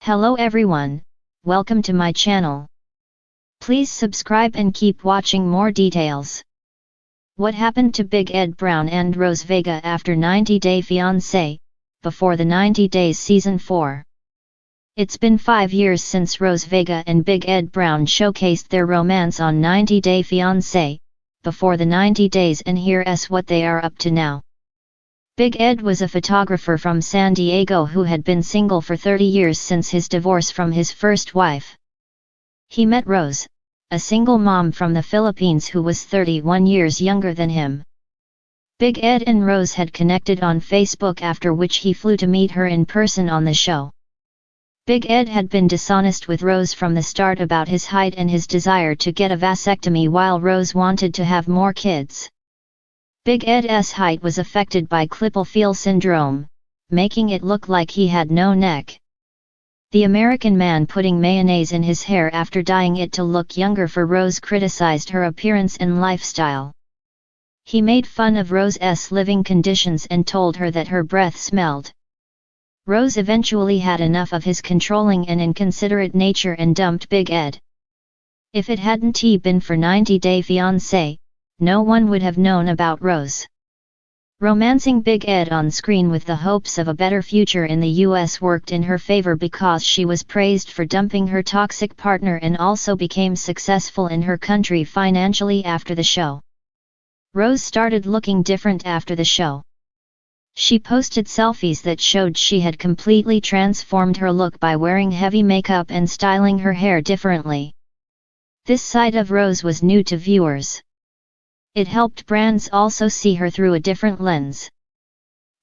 Hello everyone, welcome to my channel. Please subscribe and keep watching more details. What happened to Big Ed Brown and Rose Vega after 90 Day Fiancé, before the 90 Days Season 4? It's been 5 years since Rose Vega and Big Ed Brown showcased their romance on 90 Day Fiancé, before the 90 days, and here's what they are up to now. Big Ed was a photographer from San Diego who had been single for 30 years since his divorce from his first wife. He met Rose, a single mom from the Philippines who was 31 years younger than him. Big Ed and Rose had connected on Facebook, after which he flew to meet her in person on the show. Big Ed had been dishonest with Rose from the start about his height and his desire to get a vasectomy, while Rose wanted to have more kids. Big Ed's height was affected by Klippel-Feil syndrome, making it look like he had no neck. The American man putting mayonnaise in his hair after dyeing it to look younger for Rose criticized her appearance and lifestyle. He made fun of Rose's living conditions and told her that her breath smelled. Rose eventually had enough of his controlling and inconsiderate nature and dumped Big Ed. If it hadn't been for 90 Day Fiancé, no one would have known about Rose. Romancing Big Ed on screen with the hopes of a better future in the US worked in her favor because she was praised for dumping her toxic partner and also became successful in her country financially after the show. Rose started looking different after the show. She posted selfies that showed she had completely transformed her look by wearing heavy makeup and styling her hair differently. This side of Rose was new to viewers. It helped brands also see her through a different lens.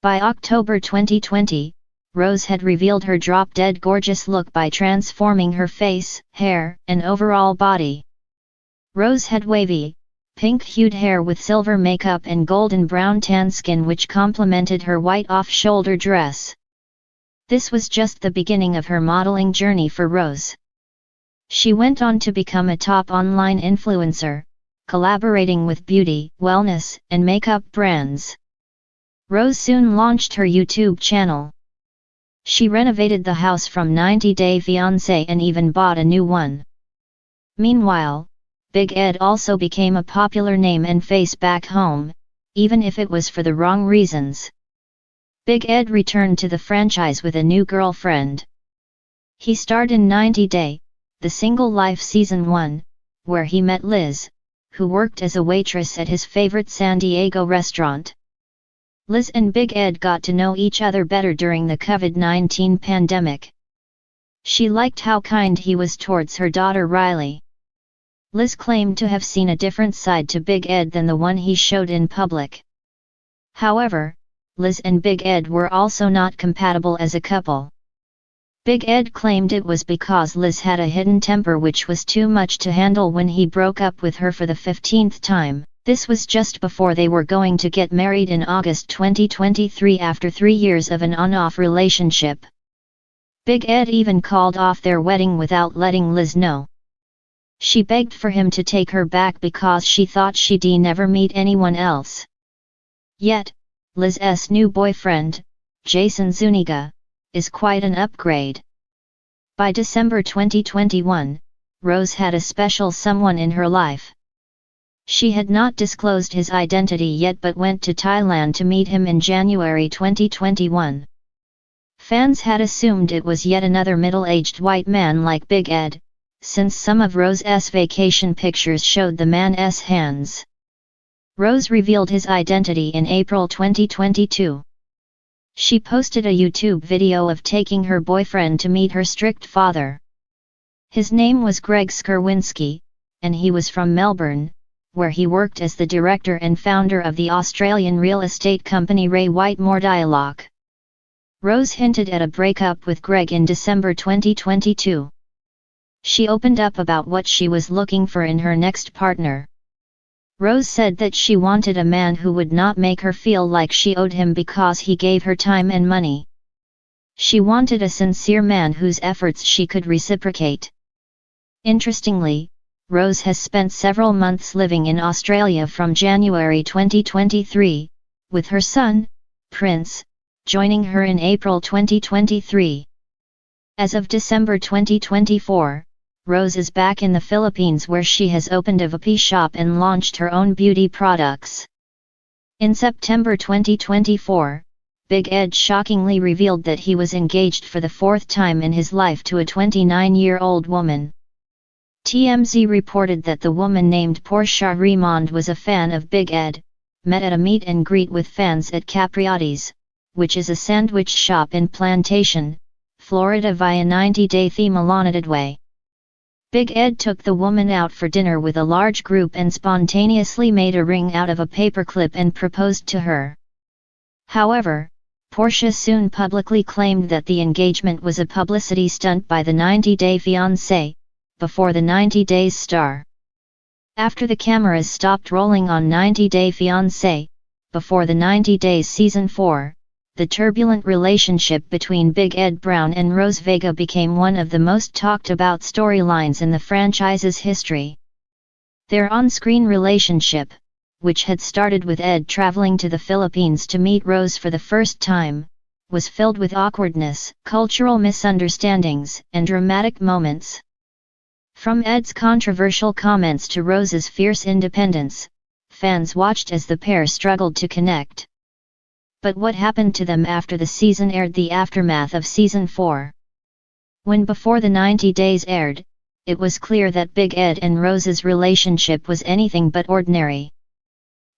By October 2020, Rose had revealed her drop-dead gorgeous look by transforming her face, hair, and overall body. Rose had wavy, pink-hued hair with silver makeup and golden brown tan skin, which complemented her white off-shoulder dress. This was just the beginning of her modeling journey for Rose. She went on to become a top online influencer, collaborating with beauty, wellness, and makeup brands. Rose soon launched her YouTube channel. She renovated the house from 90 Day Fiancé and even bought a new one. Meanwhile, Big Ed also became a popular name and face back home, even if it was for the wrong reasons. Big Ed returned to the franchise with a new girlfriend. He starred in 90 Day, The Single Life Season 1, where he met Liz, who worked as a waitress at his favorite San Diego restaurant. Liz and Big Ed got to know each other better during the COVID-19 pandemic. She liked how kind he was towards her daughter Riley. Liz claimed to have seen a different side to Big Ed than the one he showed in public. However, Liz and Big Ed were also not compatible as a couple. Big Ed claimed it was because Liz had a hidden temper which was too much to handle when he broke up with her for the 15th time. This was just before they were going to get married in August 2023 after 3 years of an on-off relationship. Big Ed even called off their wedding without letting Liz know. She begged for him to take her back because she thought she'd never meet anyone else. Yet, Liz's new boyfriend, Jason Zuniga, is quite an upgrade. By December 2021, Rose had a special someone in her life. She had not disclosed his identity yet but went to Thailand to meet him in January 2021. Fans had assumed it was yet another middle-aged white man like Big Ed, since some of Rose's vacation pictures showed the man's hands. Rose revealed his identity in April 2022. She posted a YouTube video of taking her boyfriend to meet her strict father. His name was Greg Skurwinski, and he was from Melbourne, where he worked as the director and founder of the Australian real estate company Ray Whitmore Dialogue. Rose hinted at a breakup with Greg in December 2022. She opened up about what she was looking for in her next partner. Rose said that she wanted a man who would not make her feel like she owed him because he gave her time and money. She wanted a sincere man whose efforts she could reciprocate. Interestingly, Rose has spent several months living in Australia from January 2023, with her son, Prince, joining her in April 2023. As of December 2024, Rose is back in the Philippines where she has opened a VP shop and launched her own beauty products. In September 2024, Big Ed shockingly revealed that he was engaged for the fourth time in his life to a 29-year-old woman. TMZ reported that the woman named Portia Raymond was a fan of Big Ed, met at a meet and greet with fans at Capriati's, which is a sandwich shop in Plantation, Florida via 90-day theme Way. Big Ed took the woman out for dinner with a large group and spontaneously made a ring out of a paperclip and proposed to her. However, Portia soon publicly claimed that the engagement was a publicity stunt by the 90-day fiancé, before the 90 Days star. After the cameras stopped rolling on 90 Day Fiancé, before the 90 Days Season 4, the turbulent relationship between Big Ed Brown and Rose Vega became one of the most talked about storylines in the franchise's history. Their on-screen relationship, which had started with Ed traveling to the Philippines to meet Rose for the first time, was filled with awkwardness, cultural misunderstandings, and dramatic moments. From Ed's controversial comments to Rose's fierce independence, fans watched as the pair struggled to connect. But what happened to them after the season aired? The aftermath of Season 4. When Before the 90 Days aired, it was clear that Big Ed and Rose's relationship was anything but ordinary.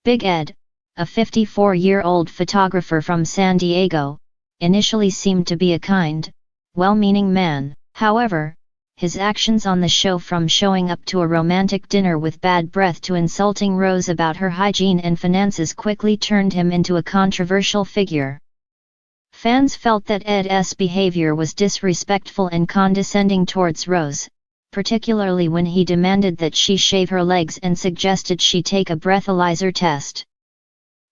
Big Ed, a 54-year-old photographer from San Diego, initially seemed to be a kind, well-meaning man. However, his actions on the show, from showing up to a romantic dinner with bad breath to insulting Rose about her hygiene and finances, quickly turned him into a controversial figure. Fans felt that Ed's behavior was disrespectful and condescending towards Rose, particularly when he demanded that she shave her legs and suggested she take a breathalyzer test.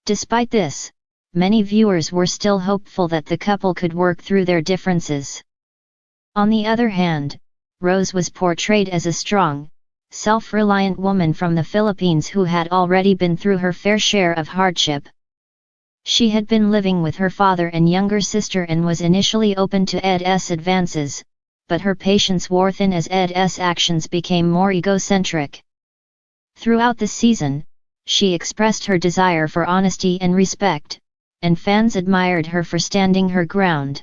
Despite this, many viewers were still hopeful that the couple could work through their differences. On the other hand, Rose was portrayed as a strong, self-reliant woman from the Philippines who had already been through her fair share of hardship. She had been living with her father and younger sister and was initially open to Ed's advances, but her patience wore thin as Ed's actions became more egocentric. Throughout the season, she expressed her desire for honesty and respect, and fans admired her for standing her ground.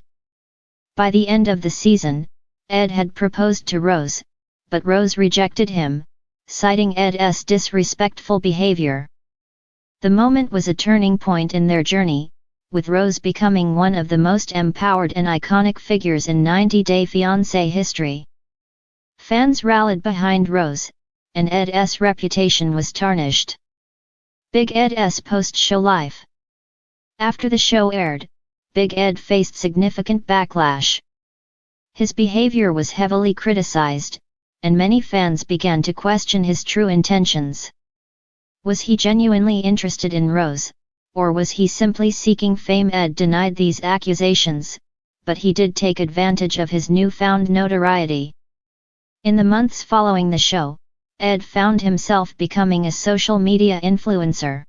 By the end of the season, Ed had proposed to Rose, but Rose rejected him, citing Ed's disrespectful behavior. The moment was a turning point in their journey, with Rose becoming one of the most empowered and iconic figures in 90 Day Fiancé history. Fans rallied behind Rose, and Ed's reputation was tarnished. Big Ed's post-show life. After the show aired, Big Ed faced significant backlash. His behavior was heavily criticized, and many fans began to question his true intentions. Was he genuinely interested in Rose, or was he simply seeking fame? Ed denied these accusations, but he did take advantage of his newfound notoriety. In the months following the show, Ed found himself becoming a social media influencer.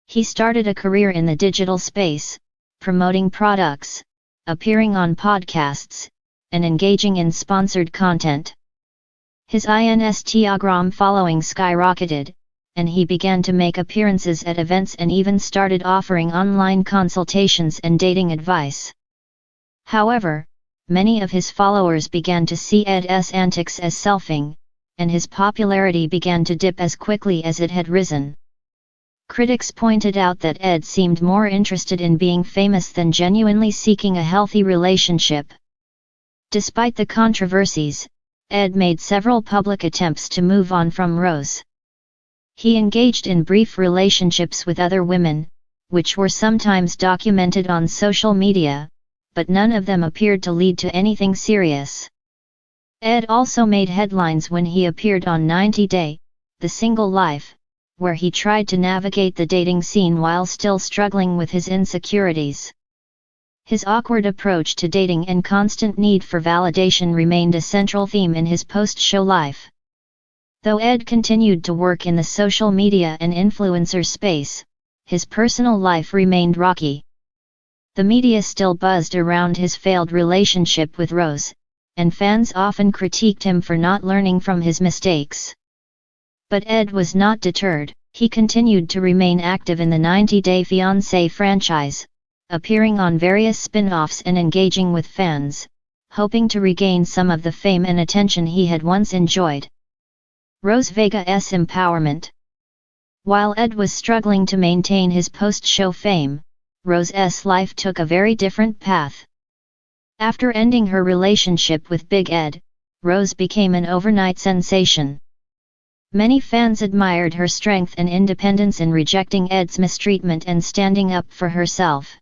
He started a career in the digital space, promoting products, appearing on podcasts, and engaging in sponsored content. His Instagram following skyrocketed, and he began to make appearances at events and even started offering online consultations and dating advice. However, many of his followers began to see Ed's antics as selfing, and his popularity began to dip as quickly as it had risen. Critics pointed out that Ed seemed more interested in being famous than genuinely seeking a healthy relationship. Despite the controversies, Ed made several public attempts to move on from Rose. He engaged in brief relationships with other women, which were sometimes documented on social media, but none of them appeared to lead to anything serious. Ed also made headlines when he appeared on 90 Day, The Single Life, where he tried to navigate the dating scene while still struggling with his insecurities. His awkward approach to dating and constant need for validation remained a central theme in his post-show life. Though Ed continued to work in the social media and influencer space, his personal life remained rocky. The media still buzzed around his failed relationship with Rose, and fans often critiqued him for not learning from his mistakes. But Ed was not deterred. He continued to remain active in the 90 Day Fiancé franchise, appearing on various spin-offs and engaging with fans, hoping to regain some of the fame and attention he had once enjoyed. Rose Vega's empowerment. While Ed was struggling to maintain his post-show fame, Rose's life took a very different path. After ending her relationship with Big Ed, Rose became an overnight sensation. Many fans admired her strength and independence in rejecting Ed's mistreatment and standing up for herself.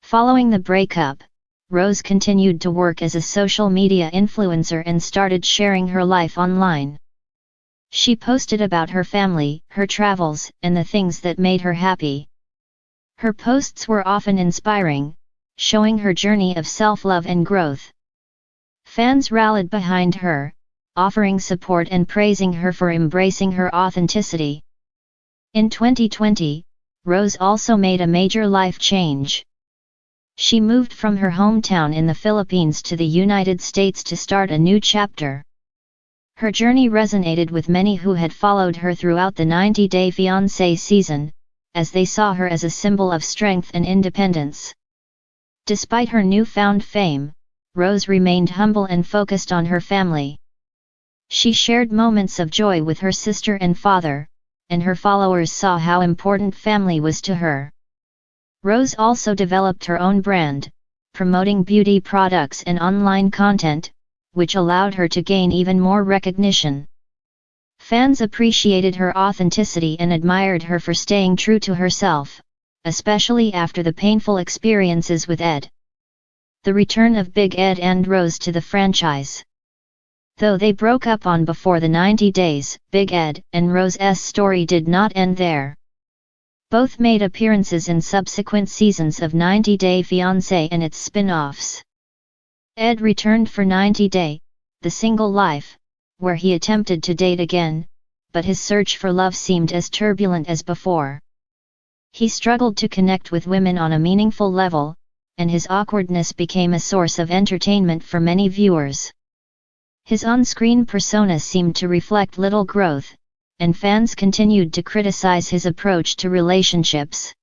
Following the breakup, Rose continued to work as a social media influencer and started sharing her life online. She posted about her family, her travels, and the things that made her happy. Her posts were often inspiring, showing her journey of self-love and growth. Fans rallied behind her, offering support and praising her for embracing her authenticity. In 2020, Rose also made a major life change. She moved from her hometown in the Philippines to the United States to start a new chapter. Her journey resonated with many who had followed her throughout the 90 Day Fiancé season, as they saw her as a symbol of strength and independence. Despite her newfound fame, Rose remained humble and focused on her family. She shared moments of joy with her sister and father, and her followers saw how important family was to her. Rose also developed her own brand, promoting beauty products and online content, which allowed her to gain even more recognition. Fans appreciated her authenticity and admired her for staying true to herself, especially after the painful experiences with Ed. The return of Big Ed and Rose to the franchise. Though they broke up on before the 90 days, Big Ed and Rose's story did not end there. Both made appearances in subsequent seasons of 90 Day Fiancé and its spin-offs. Ed returned for 90 Day, The Single Life, where he attempted to date again, but his search for love seemed as turbulent as before. He struggled to connect with women on a meaningful level, and his awkwardness became a source of entertainment for many viewers. His on-screen persona seemed to reflect little growth, and fans continued to criticize his approach to relationships.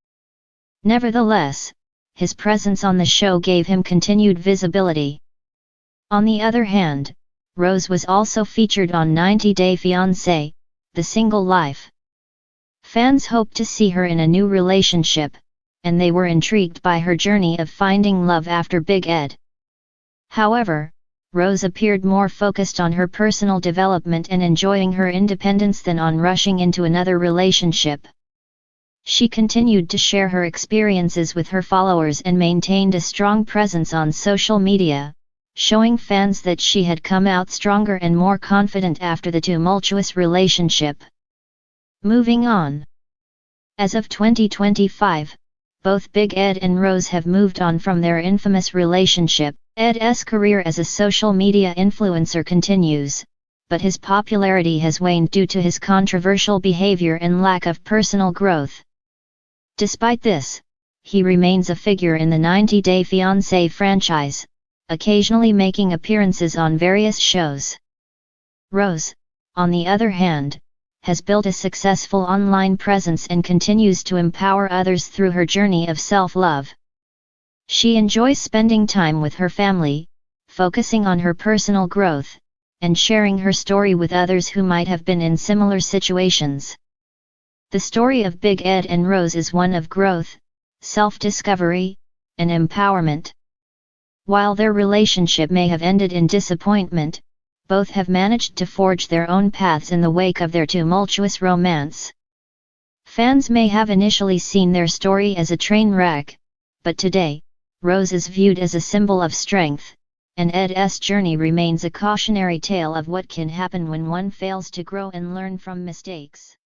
Nevertheless, his presence on the show gave him continued visibility. On the other hand, Rose was also featured on 90 Day Fiancé, The Single Life. Fans hoped to see her in a new relationship, and they were intrigued by her journey of finding love after Big Ed. However, Rose appeared more focused on her personal development and enjoying her independence than on rushing into another relationship. She continued to share her experiences with her followers and maintained a strong presence on social media, showing fans that she had come out stronger and more confident after the tumultuous relationship. Moving on. As of 2025, both Big Ed and Rose have moved on from their infamous relationship. Ed's career as a social media influencer continues, but his popularity has waned due to his controversial behavior and lack of personal growth. Despite this, he remains a figure in the 90 Day Fiancé franchise, occasionally making appearances on various shows. Rose, on the other hand, has built a successful online presence and continues to empower others through her journey of self-love. She enjoys spending time with her family, focusing on her personal growth, and sharing her story with others who might have been in similar situations. The story of Big Ed and Rose is one of growth, self-discovery, and empowerment. While their relationship may have ended in disappointment, both have managed to forge their own paths in the wake of their tumultuous romance. Fans may have initially seen their story as a train wreck, but today, Rose is viewed as a symbol of strength, and Ed's journey remains a cautionary tale of what can happen when one fails to grow and learn from mistakes.